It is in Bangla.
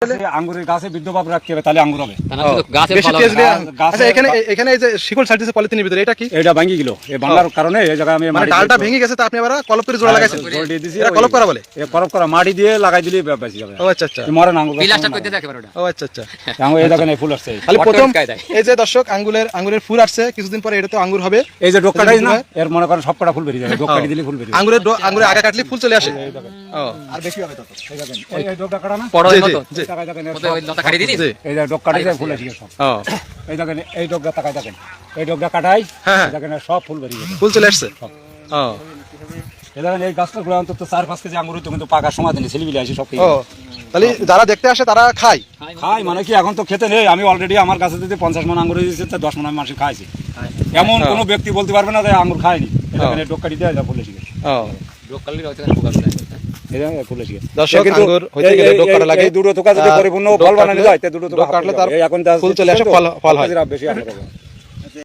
আঙ্গুরের গাছে বিদ্যুৎ রাখতে হবে, তাহলে আঙ্গুর হবে। এখানে এই যে শিকল ছাড়তেছে পলিথিনের ভিতরে, এটা কি? এটা ভাঙি গেল, এই ভাঙার কারণে এই জায়গায় আমি মানে ডালটা ভেঙে গেছে, তা আপনি আবার কলপ করে জোড়া লাগাইছেন? এটা কলপ করা বলে? কলপ করা, মাটি দিয়ে লাগাই দিলে বেশি যাবে। ও আচ্ছা আচ্ছা, মরে না আঙ্গুর। ও আচ্ছা আচ্ছা। এই জায়গায় ফুল আসছে, তাহলে প্রথম এই যে দর্শক আঙ্গুরের ফুল আসছে, কিছুদিন পরে এটা তো আঙ্গুর হবে। এই যে ডোক কাটাই না, এর মনে করেন সব কটা ফুল বেরিয়ে যাবে, ডোক কাটি দিলে ফুল বেরিয়ে যাবে। আঙ্গুরের আগা কাটলে ফুল চলে আসে। ও আর বেশি হবে তত। এই দেখেন, এই ডোকটা কাটা না, জি জি জি। এই লতা কাটি দিলি, এই যে ডোক কাটাই ফুল আসে সব। ও এই দেখেন, এই ডোকটা তাকাই দেখেন, এই ডোকটা কাটাই, হ্যাঁ দেখেন সব ফুল বেরিয়ে যাবে, ফুল চলে আসছে। ও এই দেখেন, এই গাছটা গুলো অন্তত 4-5 কেজি আঙ্গুর হইতো, কিন্তু পাকার সময় দিনে ছেলেবিলে আসে সব ও, তাহলে যারা দেখতে আসে তারা খায়? খাই মানে কি, এখন তো খেতে নেই। আমি অলরেডি আমার কাছে যদি 50 মণ আঙ্গুর হয়েছে, 10 মণ আমি মানুষ খাইছি। এমন কোনো ব্যক্তি বলতে পারবে না যে আঙ্গুর খায়নি। এখানে ডোক কাটি দেয়, যা ফুলে শিখে। ও দর্শক, আঙ্গুর হইতে গেলে ডোক কাটা লাগে। এই দুটো তোকা যদি পরিপূর্ণ ফল বানানো যায়, তে দুটো তোকা কাটলে তার ফুল চলে আসে, ফল হয় বেশি।